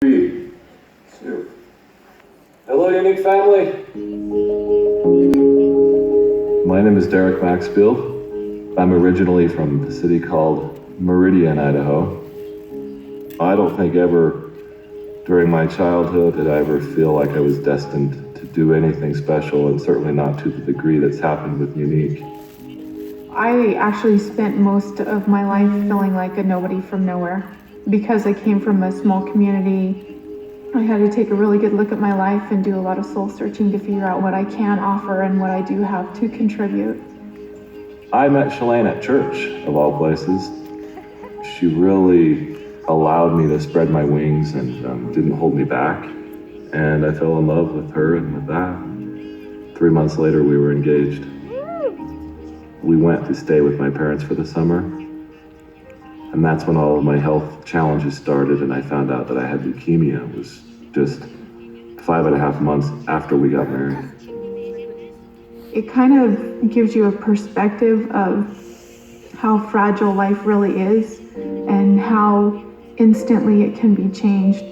3, 2. Hello, Younique family. My name is Derek Maxfield. I'm originally from the city called Meridian, Idaho. I don't think ever during my childhood did I ever feel like I was destined to do anything special, and certainly not to the degree that's happened with Younique. I actually spent most of my life feeling like a nobody from nowhere. Because I came from a small community, I had to take a really good look at my life and do a lot of soul searching to figure out what I can offer and what I do have to contribute. I met Shalane at church, of all places. She really allowed me to spread my wings and didn't hold me back. And I fell in love with her, and with that, 3 months later we were engaged. We went to stay with my parents for the summer. And that's when all of my health challenges started, and I found out that I had leukemia. It was just 5.5 months after we got married. It kind of gives you a perspective of how fragile life really is and how instantly it can be changed.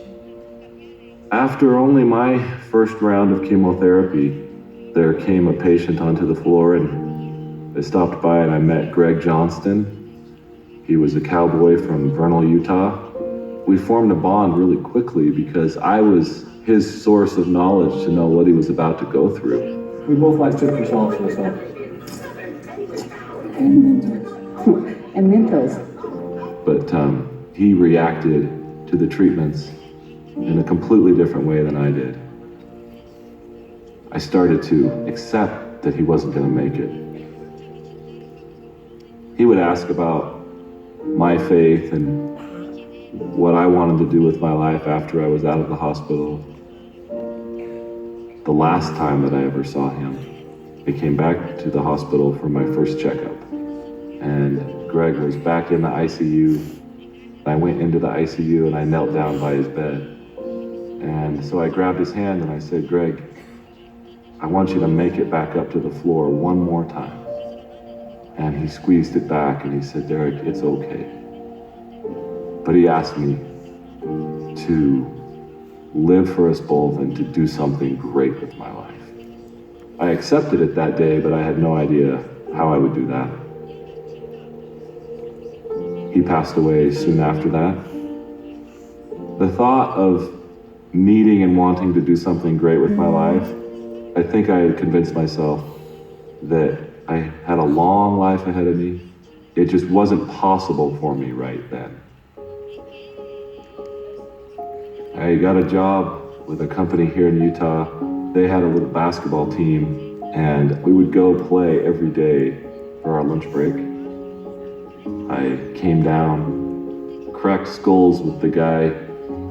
After only my first round of chemotherapy, there came a patient onto the floor, and I stopped by and I met Greg Johnston. He was a cowboy from Vernal, Utah. We formed a bond really quickly because I was his source of knowledge to know what he was about to go through. We both like took results for this one. And Mentos. But he reacted to the treatments in a completely different way than I did. I started to accept that he wasn't going to make it. He would ask about my faith and what I wanted to do with my life after I was out of the hospital. The last time that I ever saw him, I came back to the hospital for my first checkup, and Greg was back in the ICU. I went into the ICU and I knelt down by his bed, and so I grabbed his hand and I said, "Greg, I want you to make it back up to the floor one more time." And he squeezed it back and he said, "Derek, it's okay." But he asked me to live for us both and to do something great with my life. I accepted it that day, but I had no idea how I would do that. He passed away soon after that. The thought of needing and wanting to do something great with my life, I think I had convinced myself that I had a long life ahead of me. It just wasn't possible for me right then. I got a job with a company here in Utah. They had a little basketball team, and we would go play every day for our lunch break. I came down, cracked skulls with the guy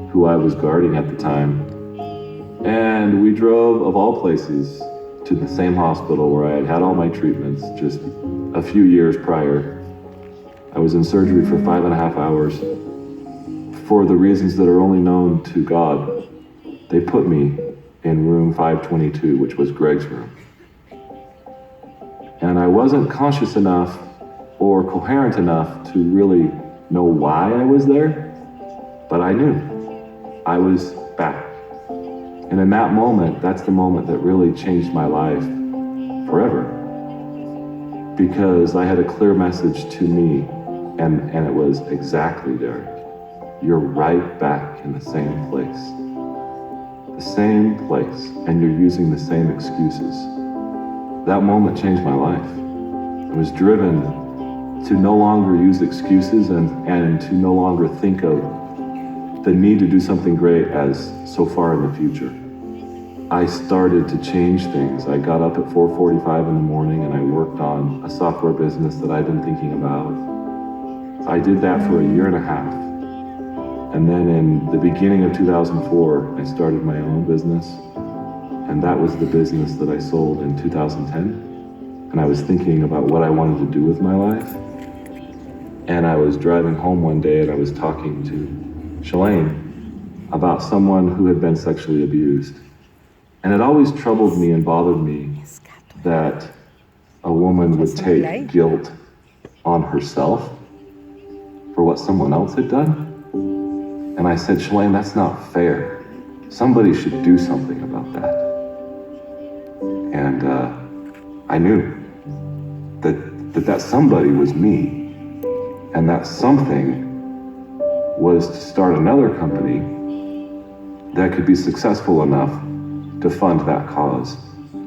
who I was guarding at the time, and we drove, of all places, to the same hospital where I had had all my treatments just a few years prior. I was in surgery for 5.5 hours. For the reasons that are only known to God, they put me in room 522, which was Greg's room. And I wasn't conscious enough or coherent enough to really know why I was there, but I knew I was back. And in that moment, that's the moment that really changed my life forever. Because I had a clear message to me, and it was exactly, Derek, you're right back in the same place. The same place, and you're using the same excuses. That moment changed my life. I was driven to no longer use excuses and to no longer think of the need to do something great as so far in the future. I started to change things. I got up at 4:45 in the morning and I worked on a software business that I'd been thinking about. I did that for 1.5 years. And then in the beginning of 2004, I started my own business. And that was the business that I sold in 2010. And I was thinking about what I wanted to do with my life. And I was driving home one day and I was talking to Shalane about someone who had been sexually abused. And it always troubled me and bothered me that a woman would take guilt on herself for what someone else had done. And I said, Shalane, that's not fair. Somebody should do something about that. And I knew that somebody was me, and that something was to start another company that could be successful enough to fund that cause.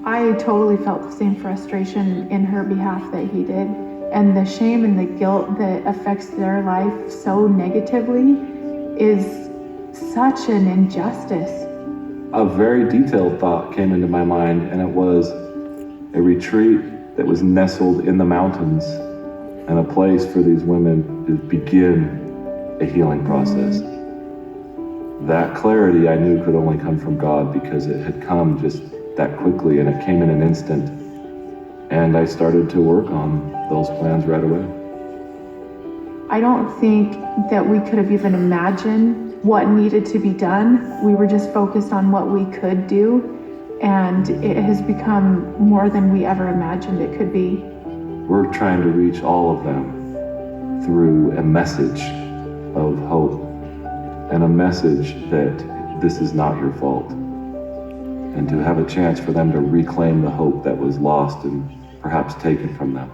I totally felt the same frustration in her behalf that he did. And the shame and the guilt that affects their life so negatively is such an injustice. A very detailed thought came into my mind, and it was a retreat that was nestled in the mountains and a place for these women to begin a healing process. That clarity I knew could only come from God, because it had come just that quickly, and it came in an instant. And I started to work on those plans right away. I don't think that we could have even imagined what needed to be done. We were just focused on what we could do, and it has become more than we ever imagined it could be. We're trying to reach all of them through a message of hope, and a message that this is not your fault, and to have a chance for them to reclaim the hope that was lost and perhaps taken from them.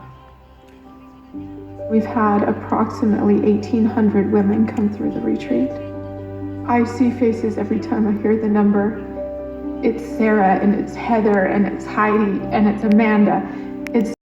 We've had approximately 1,800 women come through the retreat. I see faces every time I hear the number. It's Sarah, and it's Heather, and it's Heidi, and it's Amanda. It's